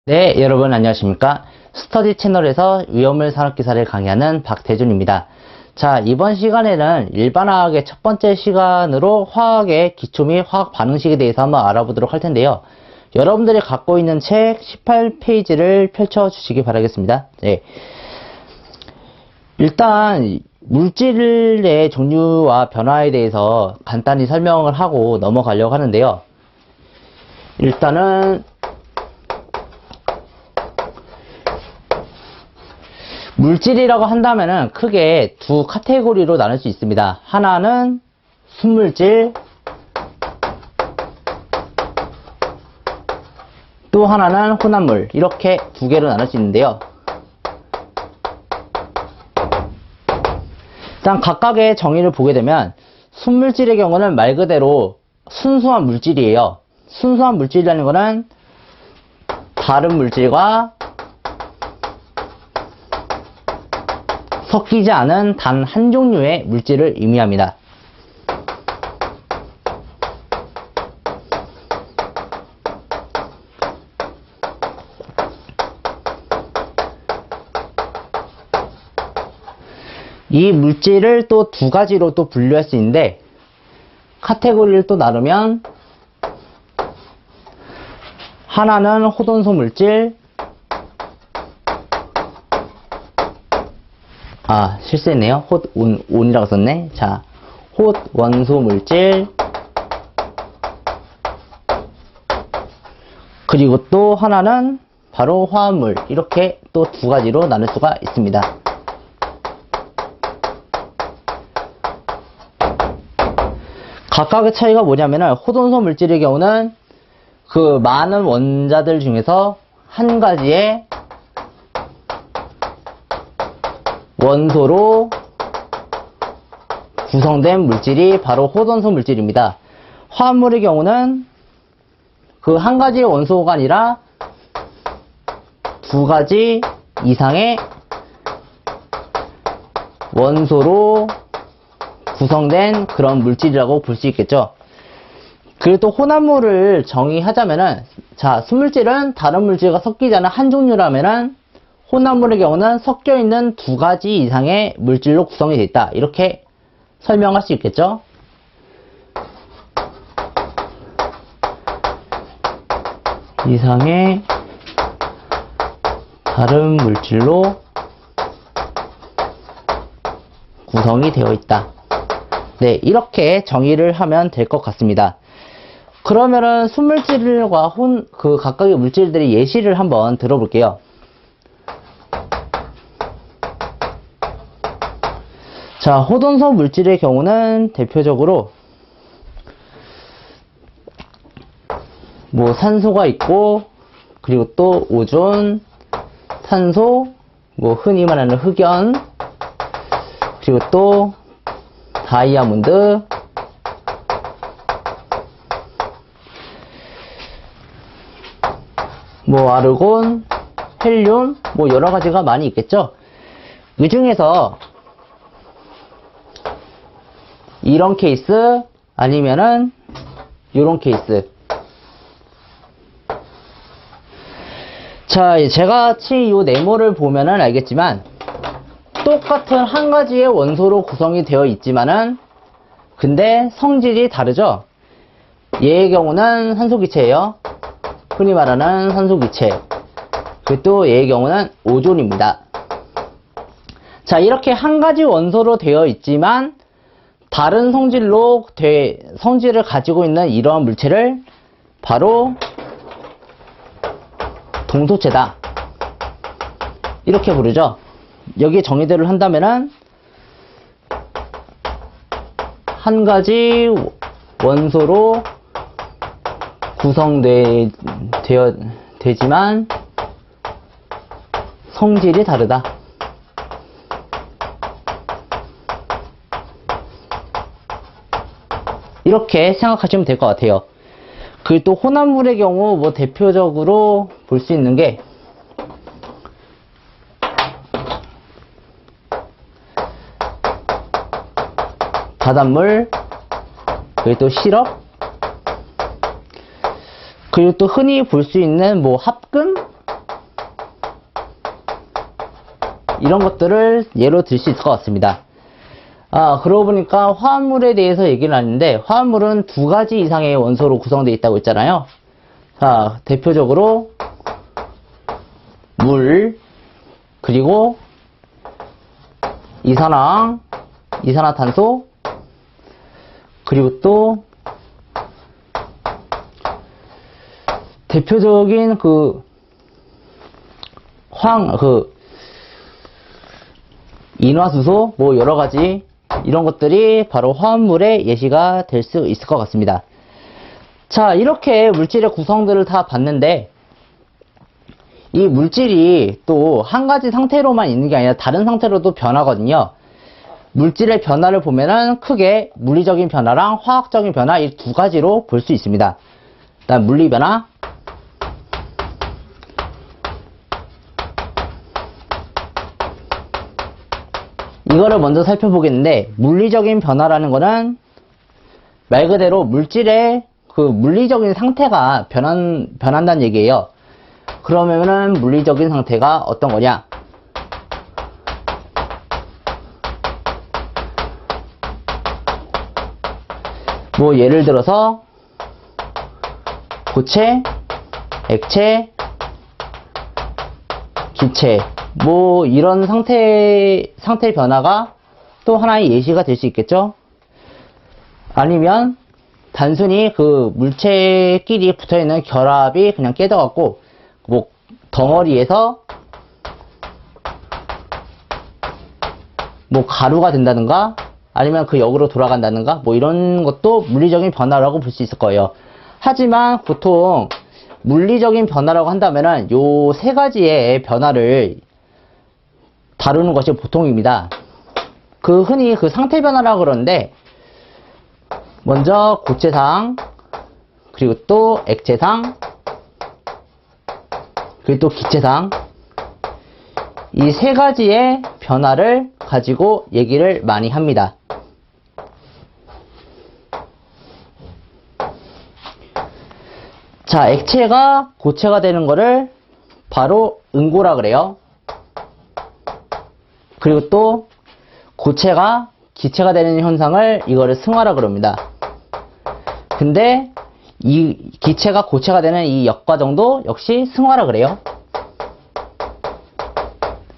네, 여러분 안녕하십니까? 스터디 채널에서 위험물 산업기사를 강의하는 박태준입니다. 자, 이번 시간에는 일반화학의 첫 번째 시간으로 화학의 기초 및 화학 반응식에 대해서 한번 알아보도록 할 텐데요. 여러분들이 갖고 있는 책 18페이지를 펼쳐 주시기 바라겠습니다. 네. 일단 물질의 종류와 변화에 대해서 간단히 설명을 하고 넘어가려고 하는데요. 일단은 물질이라고 한다면은 크게 두 카테고리로 나눌 수 있습니다. 하나는 순물질, 또 하나는 혼합물, 이렇게 두 개로 나눌 수 있는데요. 일단 각각의 정의를 보게 되면 순물질의 경우는 말 그대로 순수한 물질이에요. 순수한 물질이라는 것은 다른 물질과 섞이지 않은 단 한 종류의 물질을 의미합니다. 이 물질을 또 두 가지로 또 분류할 수 있는데, 카테고리를 또 나누면 하나는 호돈소 물질, 실수했네요. 온이라고 썼네. 자, 홑원소 물질, 그리고 또 하나는 바로 화합물, 이렇게 또 두 가지로 나눌 수가 있습니다. 각각의 차이가 뭐냐면은 호돈소 물질의 경우는 그 많은 원자들 중에서 한 가지의 원소로 구성된 물질이 바로 호돈소 물질입니다. 화합물의 경우는 그 한 가지의 원소가 아니라 두 가지 이상의 원소로 구성된 그런 물질이라고 볼 수 있겠죠. 그리고 또 혼합물을 정의하자면은, 자, 순물질은 다른 물질과 섞이지 않은 한 종류라면은 혼합물의 경우는 섞여 있는 두 가지 이상의 물질로 구성이 되어 있다, 이렇게 설명할 수 있겠죠. 이상의 다른 물질로 구성이 되어 있다. 네, 이렇게 정의를 하면 될 것 같습니다. 그러면은 순물질과 그 각각의 물질들의 예시를 한번 들어볼게요. 자, 호돈소 물질의 경우는 대표적으로 뭐 산소가 있고, 그리고 또 오존, 산소, 뭐 흔히 말하는 흑연, 그리고 또 다이아몬드, 뭐 아르곤, 헬륨, 뭐 여러 가지가 많이 있겠죠. 그 중에서 이런 케이스 아니면은 이런 케이스. 자, 제가 이 네모를 보면은 알겠지만 똑같은 한 가지의 원소로 구성이 되어 있지만은 근데 성질이 다르죠. 얘의 경우는 산소기체예요. 흔히 말하는 산소기체. 그리고 또 얘의 경우는 오존입니다. 자, 이렇게 한 가지 원소로 되어 있지만 다른 성질을 가지고 있는 이러한 물체를 바로 동소체다, 이렇게 부르죠. 여기 정의대로 한다면은 한 가지 원소로 되지만 성질이 다르다. 이렇게 생각하시면 될 것 같아요. 그리고 또 혼합물의 경우 뭐 대표적으로 볼 수 있는 게 바닷물, 그리고 또 시럽, 그리고 또 흔히 볼 수 있는 뭐 합금, 이런 것들을 예로 들 수 있을 것 같습니다. 그러고 보니까 화합물에 대해서 얘기를 하는데, 화합물은 두 가지 이상의 원소로 구성되어 있다고 했잖아요. 자, 대표적으로 물, 그리고 이산화황, 이산화탄소, 그리고 또 대표적인 인화수소, 뭐 여러가지 이런 것들이 바로 화합물의 예시가 될 수 있을 것 같습니다. 자, 이렇게 물질의 구성들을 다 봤는데, 이 물질이 또 한 가지 상태로만 있는 게 아니라 다른 상태로도 변하거든요. 물질의 변화를 보면은 크게 물리적인 변화랑 화학적인 변화, 이 두 가지로 볼 수 있습니다. 일단 물리 변화, 이거를 먼저 살펴보겠는데, 물리적인 변화라는 거는 말 그대로 물질의 물리적인 상태가 변한다는 얘기예요. 그러면은 물리적인 상태가 어떤 거냐? 뭐 예를 들어서 고체, 액체, 기체, 뭐 이런 상태 변화가 또 하나의 예시가 될 수 있겠죠. 아니면 단순히 물체끼리 붙어있는 결합이 그냥 깨져갖고 뭐 덩어리에서 뭐 가루가 된다든가, 아니면 그 역으로 돌아간다든가, 뭐 이런 것도 물리적인 변화라고 볼 수 있을 거예요. 하지만 보통 물리적인 변화라고 한다면은 요 세 가지의 변화를 다루는 것이 보통입니다. 흔히 상태 변화라고 그러는데, 먼저 고체상, 그리고 또 액체상, 그리고 또 기체상, 이 세 가지의 변화를 가지고 얘기를 많이 합니다. 자, 액체가 고체가 되는 거를 바로 응고라 그래요. 그리고 또 고체가 기체가 되는 현상을 이거를 승화라 그럽니다. 근데 이 기체가 고체가 되는 이 역과정도 역시 승화라 그래요.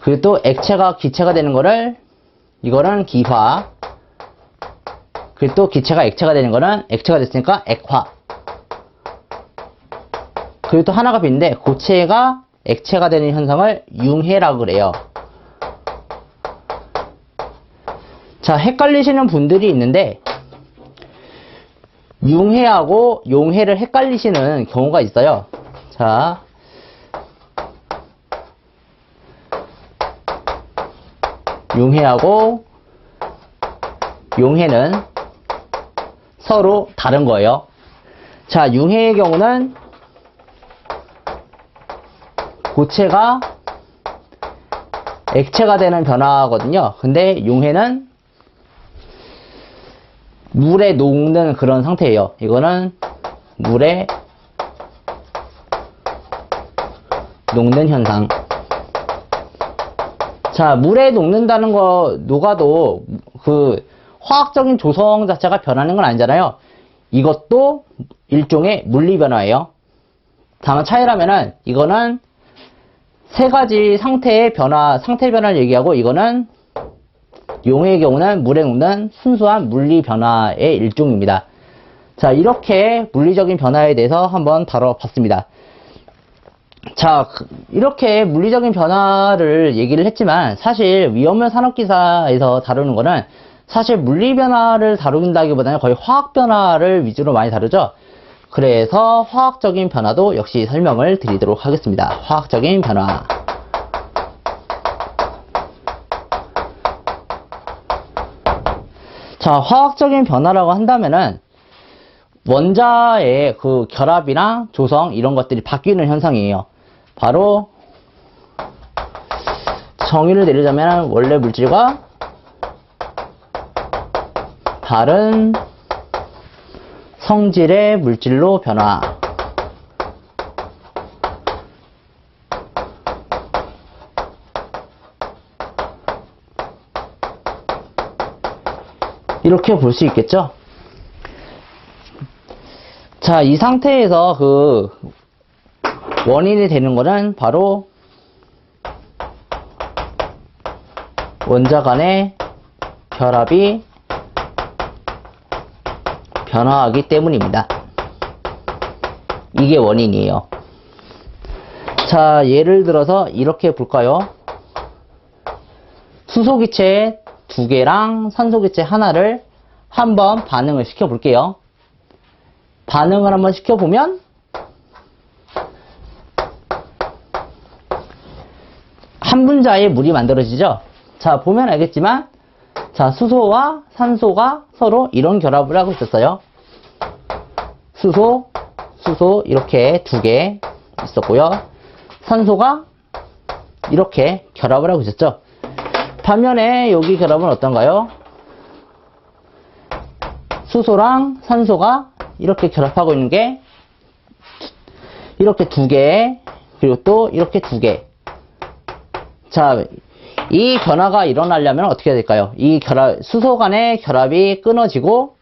그리고 또 액체가 기체가 되는 거를 이거는 기화, 그리고 또 기체가 액체가 되는 거는 액체가 됐으니까 액화. 그리고 또 하나가 빈데, 고체가 액체가 되는 현상을 융해라고 그래요. 자, 헷갈리시는 분들이 있는데, 융해하고 용해를 헷갈리시는 경우가 있어요. 자, 융해하고 용해는 서로 다른 거예요. 자, 융해의 경우는 고체가 액체가 되는 변화거든요. 근데 용해는 물에 녹는 그런 상태예요. 이거는 물에 녹는 현상. 자, 물에 녹는다는 거, 녹아도 화학적인 조성 자체가 변하는 건 아니잖아요. 이것도 일종의 물리 변화예요. 다만 차이라면은, 이거는 세 가지 상태 변화를 얘기하고, 이거는 용해의 경우는 물에 녹는 순수한 물리 변화의 일종입니다. 자, 이렇게 물리적인 변화에 대해서 한번 다뤄봤습니다. 자, 이렇게 물리적인 변화를 얘기를 했지만, 사실 위험물 산업기사에서 다루는 거는 사실 물리 변화를 다룬다기보다는 거의 화학 변화를 위주로 많이 다루죠. 그래서 화학적인 변화도 역시 설명을 드리도록 하겠습니다. 화학적인 변화. 자, 화학적인 변화라고 한다면은 원자의 결합이나 조성 이런 것들이 바뀌는 현상이에요. 바로 정의를 내리자면 원래 물질과 다른 성질의 물질로 변화. 이렇게 볼 수 있겠죠? 자, 이 상태에서 그 원인이 되는 거는 바로 원자 간의 결합이 변화하기 때문입니다. 이게 원인이에요. 자, 예를 들어서 이렇게 볼까요? 수소기체 2개랑 산소기체 하나를 한번 반응을 시켜 볼게요. 반응을 한번 시켜보면 한 분자의 물이 만들어지죠. 자, 보면 알겠지만, 자, 수소와 산소가 서로 이런 결합을 하고 있었어요. 수소 이렇게 2개 있었고요. 산소가 이렇게 결합을 하고 있었죠. 반면에 여기 결합은 어떤가요? 수소랑 산소가 이렇게 결합하고 있는 게 이렇게 2개, 그리고 또 이렇게 2개. 자, 이 변화가 일어나려면 어떻게 해야 될까요? 이 수소 간의 결합이 끊어지고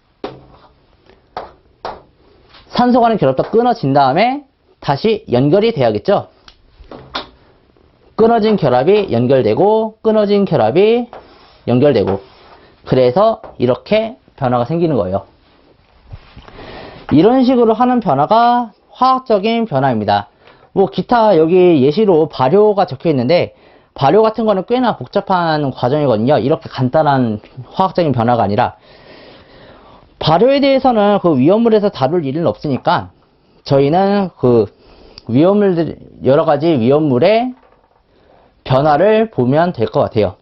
산소 간의 결합도 끊어진 다음에 다시 연결이 돼야겠죠? 끊어진 결합이 연결되고 끊어진 결합이 연결되고, 그래서 이렇게 변화가 생기는 거예요. 이런 식으로 하는 변화가 화학적인 변화입니다. 뭐 기타 여기 예시로 발효가 적혀 있는데, 발효 같은 거는 꽤나 복잡한 과정이거든요. 이렇게 간단한 화학적인 변화가 아니라, 발효에 대해서는 그 위험물에서 다룰 일은 없으니까 저희는 그 위험물들, 여러 가지 위험물의 변화를 보면 될 것 같아요.